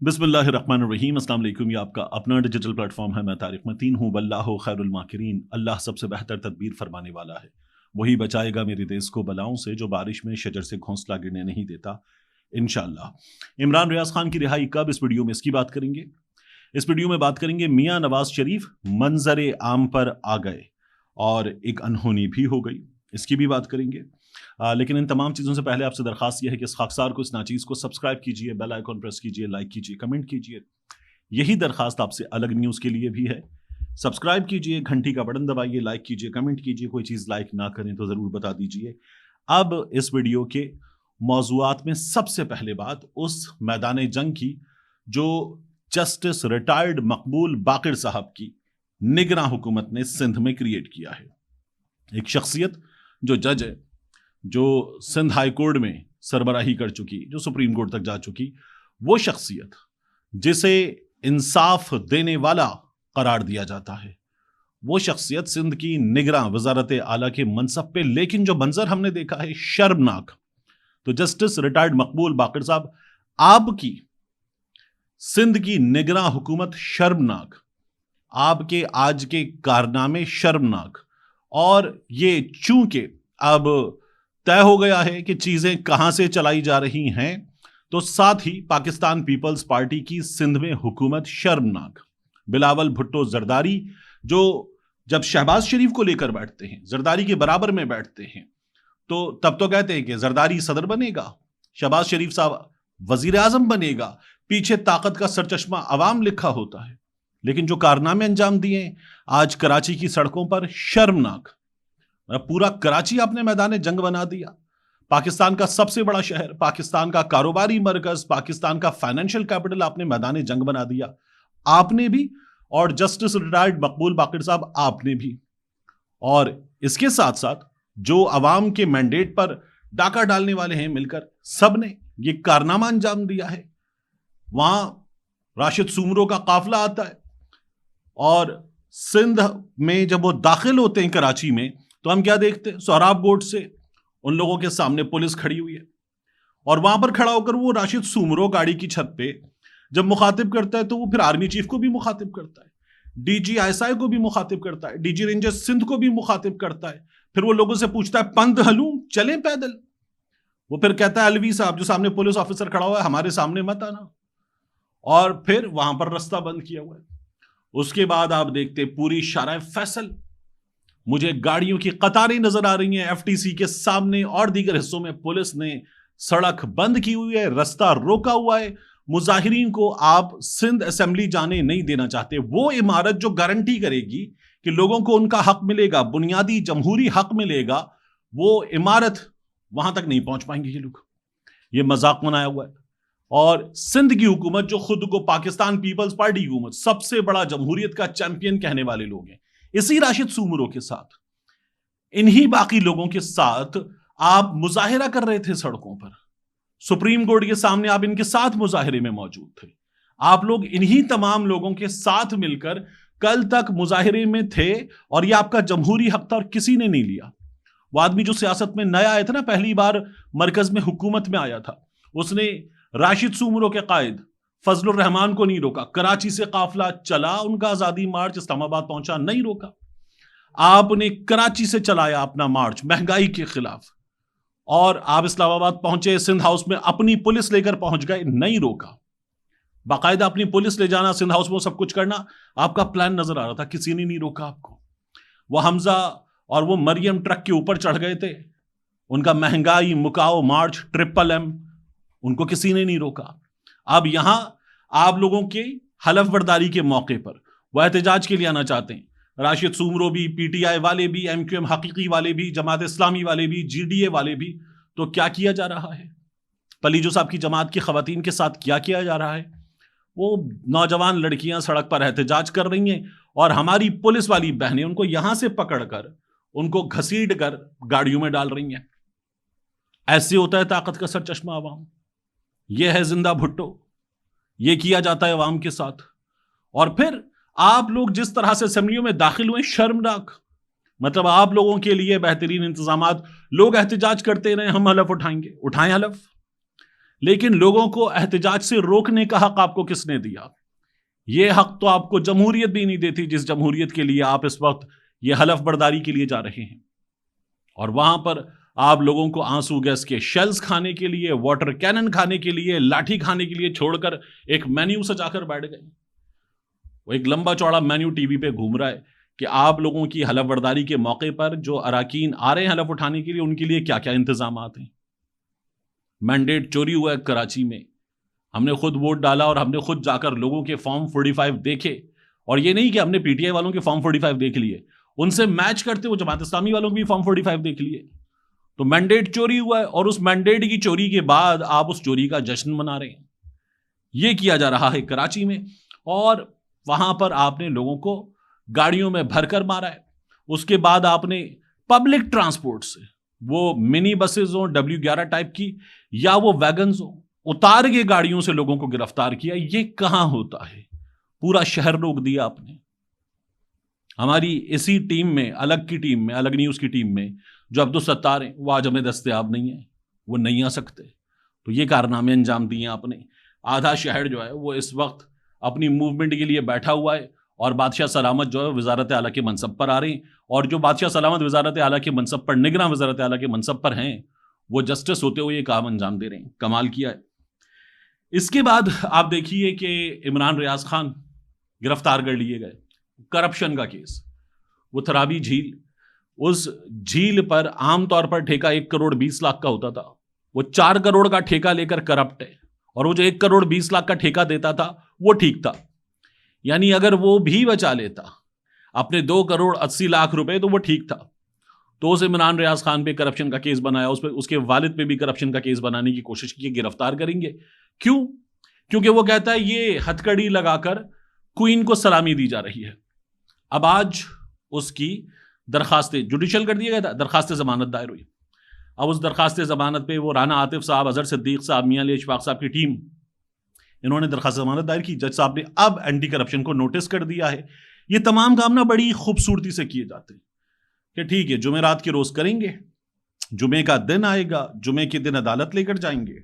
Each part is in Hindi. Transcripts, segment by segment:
बिस्मिल्लाहिर्रहमानिर्रहीम। अस्सलाम वालेकुम। ये आपका अपना डिजिटल प्लेटफॉर्म है। मैं तारिक मतीन हूँ। वल्लाहु खैरुल माकिरीन। अल्लाह सबसे बेहतर तदबीर फरमाने वाला है। वही बचाएगा मेरे देश को बलाओं से, जो बारिश में शजर से घोंसला गिरने नहीं देता, इंशाअल्लाह। इमरान रियाज खान की रिहाई कब? इस वीडियो में इसकी बात करेंगे। इस वीडियो में बात करेंगे मियाँ नवाज शरीफ मंजर आम पर आ गए और एक अनहोनी भी हो गई, इसकी भी बात करेंगे। लेकिन इन तमाम चीज़ों से पहले आपसे दरख्वास्त यह है कि इस खाकसार को, इस नाचीज़ को सब्सक्राइब कीजिए, बेल आइकॉन प्रेस कीजिए, लाइक कीजिए, कमेंट कीजिए। यही दरख्वास्त आपसे अलग न्यूज़ के लिए भी है। सब्सक्राइब कीजिए, घंटी का बटन दबाइए, लाइक कीजिए, कमेंट कीजिए। कोई चीज़ लाइक ना करें तो ज़रूर बता दीजिए। अब इस वीडियो के मौज़ूआत में सबसे पहले बात उस मैदान जंग की जो जस्टिस रिटायर्ड मकबूल बाक़िर साहब की निगरान हुकूमत ने सिंध में क्रिएट किया है। एक शख्सियत जो जज है, जो सिंध हाई कोर्ट में सरबराही कर चुकी, जो सुप्रीम कोर्ट तक जा चुकी, वो शख्सियत जिसे इंसाफ देने वाला करार दिया जाता है, वो शख्सियत सिंध की निगरान वजारत आला के मनसब पे। लेकिन जो मंजर हमने देखा है शर्मनाक। तो जस्टिस रिटायर्ड मकबूल बाक़िर साहब, आपकी सिंध की निगरान हुकूमत शर्मनाक, आपके आज के कारनामे शर्मनाक। और ये चूंकि अब तय हो गया है कि चीजें कहां से चलाई जा रही हैं, तो साथ ही पाकिस्तान पीपल्स पार्टी की सिंध में हुकूमत शर्मनाक। बिलावल भुट्टो जरदारी, जो जब शहबाज शरीफ को लेकर बैठते हैं, जरदारी के बराबर में बैठते हैं, तो तब तो कहते हैं कि जरदारी सदर बनेगा, शहबाज शरीफ साहब वजीर आजम बनेगा, पीछे ताकत का सरचश्मा अवाम लिखा होता है। लेकिन जो कारनामे अंजाम दिए आज कराची की सड़कों पर, शर्मनाक। पूरा कराची आपने मैदान जंग बना दिया। पाकिस्तान का सबसे बड़ा शहर, पाकिस्तान का कारोबारी मरकज, पाकिस्तान का फाइनेंशियल कैपिटल आपने मैदान जंग बना दिया। आपने भी, और जस्टिस रिटायर्ड मकबूल बाक़िर साहब आपने भी। और इसके साथ साथ जो अवाम के मैंडेट पर डाका डालने वाले हैं मिलकर, सबने ये कारनामा अंजाम दिया है। वहां राशिद सूमरो का काफिला आता है और सिंध में जब वो दाखिल होते हैं कराची में, तो हम क्या देखते हैं? सोहराब गोट से उन लोगों के सामने पुलिस खड़ी हुई है और वहां पर खड़ा होकर वो राशिद सूमरो गाड़ी की छत पे जब मुखातिब करता है, तो वो फिर आर्मी चीफ को भी मुखातिब करता है, डीजी आईएसआई को भी मुखातिब करता है, डीजी रेंजर्स सिंध को भी मुखातिब करता है। फिर वो लोगों से पूछता है, पंथ हलूं, चलें पैदल? वो फिर कहता है, अलवी साहब जो सामने पुलिस ऑफिसर खड़ा हुआ है, हमारे सामने मत आना। और फिर वहां पर रास्ता बंद किया हुआ है। उसके बाद आप देखते पूरी शारा फैसल, मुझे गाड़ियों की कतारें नजर आ रही हैं एफटीसी के सामने, और दीगर हिस्सों में पुलिस ने सड़क बंद की हुई है, रास्ता रोका हुआ है। मुजाहिरीन को आप सिंध असेंबली जाने नहीं देना चाहते। वो इमारत जो गारंटी करेगी कि लोगों को उनका हक मिलेगा, बुनियादी जमहूरी हक मिलेगा, वो इमारत वहां तक नहीं पहुंच पाएंगे ये लोग। ये मजाक बनाया हुआ है। और सिंध की हुकूमत, जो खुद को पाकिस्तान पीपल्स पार्टी की हुकूमत, सबसे बड़ा जमहूरियत का चैंपियन कहने वाले लोग हैं, इसी राशिद सूमरो के साथ, इन्हीं बाकी लोगों के साथ आप मुजाहिरा कर रहे थे सड़कों पर। सुप्रीम कोर्ट के सामने आप इनके साथ मुजाहिरे में मौजूद थे। आप लोग इन्हीं तमाम लोगों के साथ मिलकर कल तक मुजाहिरे में थे, और यह आपका जमहूरी हक था और किसी ने नहीं लिया। वो आदमी जो सियासत में नया आया था ना, पहली बार मरकज में हुकूमत में आया था, उसने राशिद सूमरो के कायद फजलुर रहमान को नहीं रोका। कराची से काफिला चला, उनका आजादी मार्च इस्लामाबाद पहुंचा, नहीं रोका। आपने कराची से चलाया अपना मार्च महंगाई के खिलाफ, और आप इस्लामाबाद पहुंचे, सिंध हाउस में अपनी पुलिस लेकर पहुंच गए, नहीं रोका। बाकायदा अपनी पुलिस ले जाना, सिंध हाउस में सब कुछ करना आपका प्लान नजर आ रहा था, किसी ने नहीं रोका आपको। वो हमजा और वो मरियम ट्रक के ऊपर चढ़ गए थे, उनका महंगाई मुकाओ मार्च ट्रिपल एम, उनको किसी ने नहीं रोका। अब यहां आप लोगों के हलफ बर्दारी के मौके पर वह एहतजाज के लिए आना चाहते हैं, राशिद सूमरो भी, पीटीआई वाले भी, एमक्यूएम हकीकी वाले भी, जमात इस्लामी वाले भी, जीडीए वाले भी। तो क्या किया जा रहा है? पलीजो साहब की जमात की खवातीन के साथ क्या किया जा रहा है? वो नौजवान लड़कियां सड़क पर एहतजाज कर रही हैं, और हमारी पुलिस वाली बहनें उनको यहां से पकड़कर, उनको घसीट कर गाड़ियों में डाल रही हैं। ऐसे होता है ताकत का सरचश्मा अवाम। यह है जिंदा भुट्टो, यह किया जाता है अवाम के साथ। और फिर आप लोग जिस तरह से असेंबलियों में दाखिल हुए, शर्मनाक। मतलब आप लोगों के लिए बेहतरीन इंतजामात, लोग एहतजाज करते रहे, हम हलफ उठाएंगे, उठाएं हलफ। लेकिन लोगों को एहतजाज से रोकने का हक आपको किसने दिया? यह हक तो आपको जमहूरियत भी नहीं देती, जिस जमहूरियत के लिए आप इस वक्त ये हलफ बर्दारी के लिए जा रहे हैं। और वहां पर आप लोगों को आंसू गैस के शेल्स खाने के लिए, वाटर कैनन खाने के लिए, लाठी खाने के लिए छोड़कर एक मेन्यू सजाकर बैठ गए। वो एक लंबा चौड़ा मेन्यू टीवी पे घूम रहा है कि आप लोगों की हलफ बर्दारी के मौके पर जो अराकीन आ रहे हैं हलफ उठाने के लिए, उनके लिए क्या क्या इंतजाम हैं। मैंडेट चोरी हुआ है कराची में, हमने खुद वोट डाला और हमने खुद जाकर लोगों के फॉर्म 45 देखे। और ये नहीं कि हमने पीटीआई वालों के फॉर्म 45 देख लिए, उनसे मैच करते हुए जमात इस्लामी वालों के भी फॉर्म 45 देख लिए। तो मैंडेट चोरी हुआ है और उस मैंडेट की चोरी के बाद आप उस चोरी का जश्न मना रहे हैं। यह किया जा रहा है कराची में, और वहां पर आपने लोगों को गाड़ियों में भरकर मारा है। उसके बाद आपने पब्लिक ट्रांसपोर्ट से, वो मिनी बसेज हो W11 टाइप की या वो वैगन्स हो, उतार के गाड़ियों से लोगों को गिरफ्तार किया। ये कहां होता है? पूरा शहर रोक दिया आपने। हमारी इसी टीम में, अलग की टीम में, अलग न्यूज की टीम में जो अब्दुल सत्तार हैं, वो आज हमें दस्तयाब नहीं है, वो नहीं आ सकते। तो ये कारनामे अंजाम दिए आपने। आधा शहर जो है वो इस वक्त अपनी मूवमेंट के लिए बैठा हुआ है, और बादशाह सलामत जो है वजारत आला के मनसब पर आ रहे हैं। और जो बादशाह सलामत वजारत आला के मनसब पर, निगरान वजारत आला के मनसब पर हैं, वो जस्टिस होते हुए ये काम अंजाम दे रहे हैं। कमाल किया है। इसके बाद आप देखिए कि इमरान रियाज खान गिरफ्तार कर लिए गए। करप्शन का केस, वो थराबी झील, उस झील पर आमतौर पर ठेका 1 करोड़ 20 लाख का होता था। वो 4 करोड़ का ठेका लेकर करप्ट है, और वो जो 1 करोड़ 20 लाख का ठेका देता था वो ठीक था। यानी अगर वो भी बचा लेता अपने 2 करोड़ 80 लाख रुपए तो वो ठीक था। तो उस इमरान रियाज खान पे करप्शन का केस बनाया, उस पे, उसके वालिद पे भी करप्शन का केस बनाने की कोशिश की, गिरफ्तार करेंगे। क्यों? क्योंकि वो कहता है ये हथकड़ी लगाकर क्वीन को सलामी दी जा रही है। अब आज उसकी दरखास्त जुडिशल कर दिया गया था, दरखास्त जमानत दायर हुई। अब उस दरखास्त जमानत पे वो राना आतिफ साहब, अजहर सिद्दीक साहब, मियां अली इशफाक साहब की टीम, इन्होंने दरखास्त जमानत दायर की। जज साहब ने अब एंटी करप्शन को नोटिस कर दिया है। ये तमाम काम ना बड़ी खूबसूरती से किए जाते हैं कि ठीक है, जुमेरात के रोज करेंगे, जुमे का दिन आएगा, जुमे के दिन अदालत लेकर जाएंगे,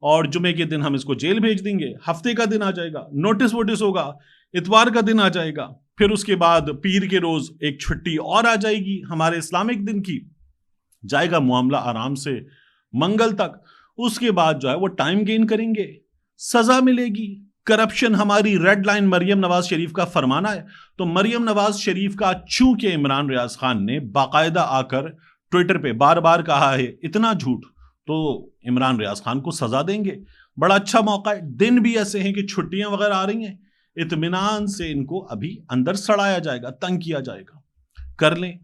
और जुमे के दिन हम इसको जेल भेज देंगे। हफ्ते का दिन आ जाएगा, नोटिस वोटिस होगा, इतवार का दिन आ जाएगा, फिर उसके बाद पीर के रोज एक छुट्टी और आ जाएगी हमारे इस्लामिक दिन की, जाएगा मामला आराम से मंगल तक। उसके बाद जो है वो टाइम गेन करेंगे, सजा मिलेगी। करप्शन हमारी रेड लाइन मरियम नवाज शरीफ का फरमाना है। तो मरियम नवाज शरीफ का चूंकि इमरान रियाज खान ने बाकायदा आकर ट्विटर पे बार बार कहा है इतना झूठ, तो इमरान रियाज खान को सजा देंगे। बड़ा अच्छा मौका है। दिन भी ऐसे हैं कि छुट्टियां वगैरह आ रही हैं, इत्मीनान से इनको अभी अंदर सड़ाया जाएगा, तंग किया जाएगा। कर लें।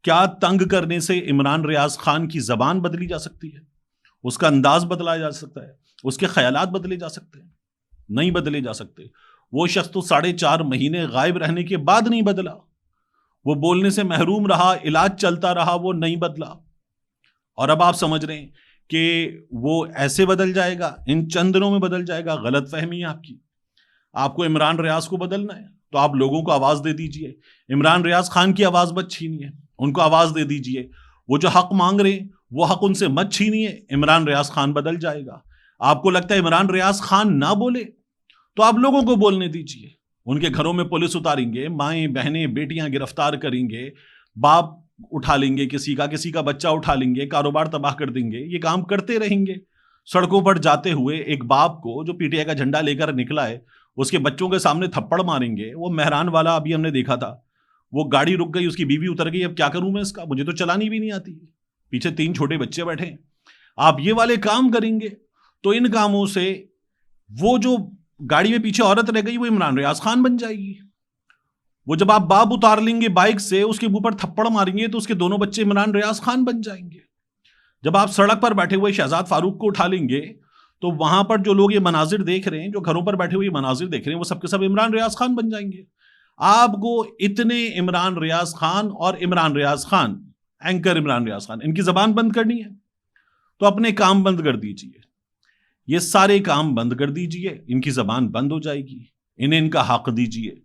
क्या तंग करने से इमरान रियाज खान की जबान बदली जा सकती है? उसका अंदाज बदला जा सकता है? उसके ख्यालात बदले जा सकते हैं? नहीं बदले जा सकते। वो शख्स तो 4.5 महीने गायब रहने के बाद नहीं बदला। वो बोलने से महरूम रहा, इलाज चलता रहा, वो नहीं बदला। और अब आप समझ रहे हैं कि वो ऐसे बदल जाएगा, इन चंद दिनों में बदल जाएगा। गलत फहमी है आपकी। आपको इमरान रियाज को बदलना है तो आप लोगों को आवाज दे दीजिए। इमरान रियाज खान की आवाज मत छीनिए, उनको आवाज दे दीजिए। वो जो हक मांग रहे हैं वो हक उनसे मत छीनिए। इमरान रियाज खान बदल जाएगा। आपको लगता है इमरान रियाज खान ना बोले तो आप लोगों को बोलने दीजिए। उनके घरों में पुलिस उतारेंगे, माएं बहनें बेटियां गिरफ्तार करेंगे, बाप उठा लेंगे, किसी का बच्चा उठा लेंगे, कारोबार तबाह कर देंगे। ये काम करते रहेंगे। सड़कों पर जाते हुए एक बाप को जो पीटीआई का झंडा लेकर निकला है, उसके बच्चों के सामने थप्पड़ मारेंगे। वो मेहरान वाला अभी हमने देखा था, वो गाड़ी रुक गई, उसकी बीवी उतर गई। अब क्या करूं मैं इसका, मुझे तो चलानी भी नहीं आती, पीछे 3 छोटे बच्चे बैठे हैं। आप ये वाले काम करेंगे तो इन कामों से वो जो गाड़ी में पीछे औरत रह गई वो इमरान रियाज खान बन जाएगी। वो जब आप बाप उतार लेंगे बाइक से, उसके मुंह पर थप्पड़ मारेंगे तो उसके दोनों बच्चे इमरान रियाज खान बन जाएंगे। जब आप सड़क पर बैठे हुए शहजाद फारूक को उठा लेंगे तो वहां पर जो लोग ये मनाजिर देख रहे हैं, जो घरों पर बैठे हुए मनाजिर देख रहे हैं, वो सबके सब इमरान रियाज खान बन जाएंगे। आपको इतने इमरान रियाज खान और इमरान रियाज खान, एंकर इमरान रियाज खान, इनकी जबान बंद करनी है तो अपने काम बंद कर दीजिए। ये सारे काम बंद कर दीजिए, इनकी जबान बंद हो जाएगी। इन्हें इनका हक दीजिए।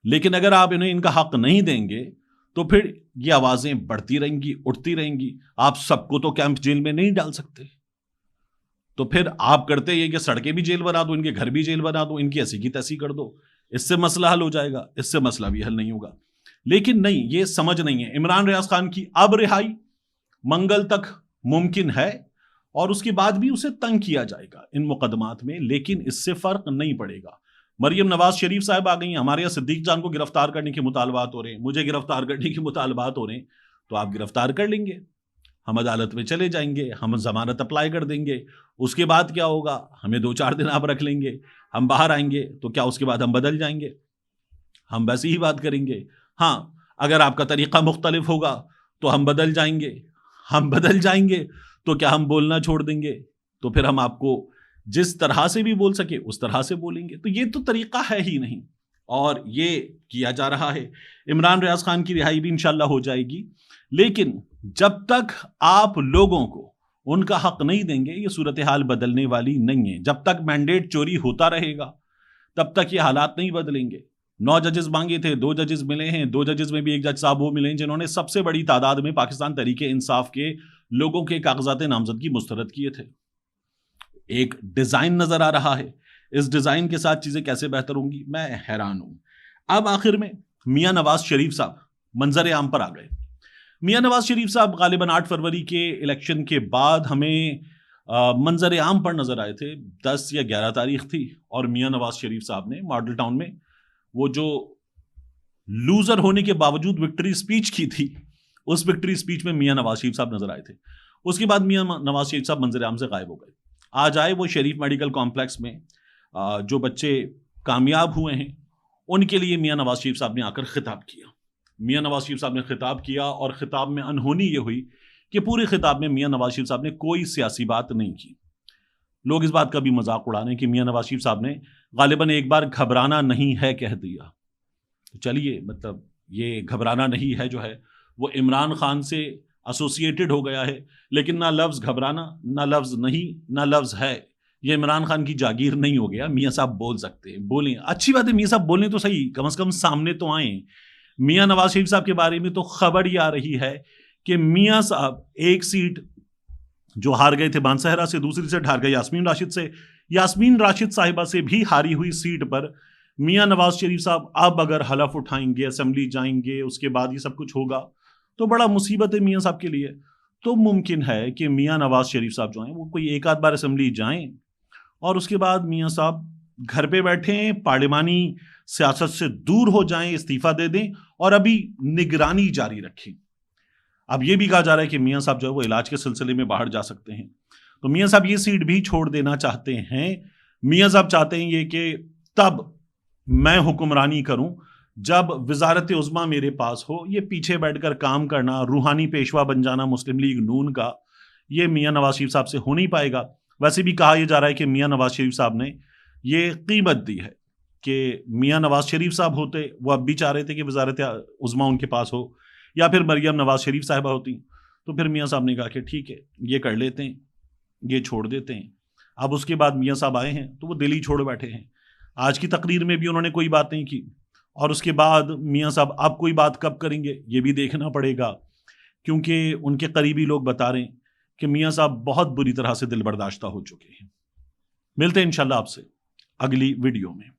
लेकिन अगर आप इन्हें इनका हक नहीं देंगे तो फिर ये आवाजें बढ़ती रहेंगी, उठती रहेंगी। आप सबको तो कैंप जेल में नहीं डाल सकते। तो फिर आप करते ये कि सड़कें भी जेल बना दो, इनके घर भी जेल बना दो, इनकी ऐसी की तैसी कर दो, इससे मसला हल हो जाएगा। इससे मसला भी हल नहीं होगा। लेकिन नहीं, ये समझ नहीं है। इमरान रियाज खान की अब रिहाई मंगल तक मुमकिन है और उसके बाद भी उसे तंग किया जाएगा इन मुकदमात में, लेकिन इससे फर्क नहीं पड़ेगा। मरियम नवाज शरीफ साहब आ गई, हमारे यहाँ सिद्दीक जान को गिरफ्तार करने के मुतालबात हो रहे हैं, मुझे गिरफ्तार करने के मुतालबात हो रहे हैं, तो आप गिरफ्तार कर लेंगे, हम अदालत में चले जाएंगे, हम जमानत अप्लाई कर देंगे। उसके बाद क्या होगा, हमें 2-4 दिन आप रख लेंगे, हम बाहर आएंगे तो क्या उसके बाद हम बदल जाएंगे, हम वैसे ही बात करेंगे। हाँ, अगर आपका तरीका मुख्तलिफ होगा तो हम बदल जाएंगे, हम बदल जाएंगे तो क्या हम बोलना छोड़ देंगे, तो फिर हम आपको जिस तरह से भी बोल सके उस तरह से बोलेंगे। तो ये तो तरीका है ही नहीं, और ये किया जा रहा है। इमरान रियाज खान की रिहाई भी इंशाल्लाह हो जाएगी, लेकिन जब तक आप लोगों को उनका हक नहीं देंगे ये सूरत हाल बदलने वाली नहीं है। जब तक मैंडेट चोरी होता रहेगा तब तक ये हालात नहीं बदलेंगे। 9 जजेस मांगे थे, 2 जजेस मिले हैं, 2 जजेस में भी एक जज साहब वो मिले हैं जिन्होंने सबसे बड़ी तादाद में पाकिस्तान तहरीके इंसाफ के लोगों के कागजात नामजदगी मुस्तरद किए थे। एक डिजाइन नजर आ रहा है, इस डिजाइन के साथ चीजें कैसे बेहतर होंगी मैं हैरान हूं। अब आखिर में मियां नवाज शरीफ साहब मंजर आम पर आ गए। मियां नवाज शरीफ साहब गालिबन 8 फरवरी के इलेक्शन के बाद हमें मंजर आम पर नजर आए थे। 10 या 11 तारीख थी और मियां नवाज शरीफ साहब ने मॉडल टाउन में वो जो लूजर होने के बावजूद विक्ट्री स्पीच की थी, उस विक्ट्री स्पीच में मियां नवाज शरीफ साहब नजर आए थे। उसके बाद मियां नवाज शरीफ साहब मंजर आम से गायब हो गए। आज आए वो शरीफ मेडिकल कॉम्प्लेक्स में, जो बच्चे कामयाब हुए हैं उनके लिए मियां नवाज शरीफ साहब ने आकर खिताब किया। मियां नवाज शरीफ साहब ने खिताब किया और खिताब में अनहोनी ये हुई कि पूरे खिताब में मियां नवाज शरीफ साहब ने कोई सियासी बात नहीं की। लोग इस बात का भी मजाक उड़ा रहे हैं कि मियां नवाज शरीफ साहब ने गालिबन एक बार घबराना नहीं है कह दिया। तो चलिए, मतलब ये घबराना नहीं है जो है वो इमरान खान से एसोसिएटेड हो गया है, लेकिन ना लफ्ज घबराना, ना लफ्ज नहीं, ना लफ्ज है, ये इमरान खान की जागीर नहीं हो गया। मियां साहब बोल सकते हैं, बोलें, अच्छी बात है, मियां साहब बोलें तो सही, कम से कम सामने तो आए। मियां नवाज शरीफ साहब के बारे में तो खबर ही आ रही है कि मियां साहब एक सीट जो हार गए थे बानसहरा से, दूसरी सीट हार गए यास्मीन राशिद से, यास्मीन राशिद साहिबा से भी हारी हुई सीट पर मियां नवाज शरीफ साहब अब अगर हलफ उठाएंगे, असेंबली जाएंगे, उसके बाद ये सब कुछ होगा तो बड़ा मुसीबत है मियां साहब के लिए। तो मुमकिन है कि मियां नवाज शरीफ साहब जो हैं वो कोई एक आध बार असेंबली जाएं और उसके बाद मियां साहब घर पे बैठें, पार्लिमानी सियासत से दूर हो जाएं, इस्तीफा दे दें और अभी निगरानी जारी रखें। अब ये भी कहा जा रहा है कि मियां साहब जो है वो इलाज के सिलसिले में बाहर जा सकते हैं। तो मियां साहब ये सीट भी छोड़ देना चाहते हैं। मियां साहब चाहते हैं ये कि तब मैं हुक्मरानी करूं जब वजारत उज़्मा मेरे पास हो। ये पीछे बैठकर काम करना, रूहानी पेशवा बन जाना मुस्लिम लीग नून का, ये मियां नवाज शरीफ साहब से हो नहीं पाएगा। वैसे भी कहा यह जा रहा है कि मियां नवाज शरीफ साहब ने ये कीमत दी है कि मियां नवाज शरीफ साहब होते वो अब भी चाह रहे थे कि वजारत उज़्मा उनके पास हो, या फिर मरियम नवाज शरीफ साहिबा होती, तो फिर मियां साहब ने कहा कि ठीक है ये कर लेते हैं, ये छोड़ देते हैं। अब उसके बाद मियां साहब आए हैं तो वो दिल्ली छोड़ बैठे हैं। आज की तकरीर में भी उन्होंने कोई बात नहीं की, और उसके बाद मियां साहब अब कोई बात कब करेंगे ये भी देखना पड़ेगा, क्योंकि उनके करीबी लोग बता रहे हैं कि मियां साहब बहुत बुरी तरह से दिल बर्दाश्ता हो चुके हैं। मिलते हैं इंशाल्लाह आपसे अगली वीडियो में।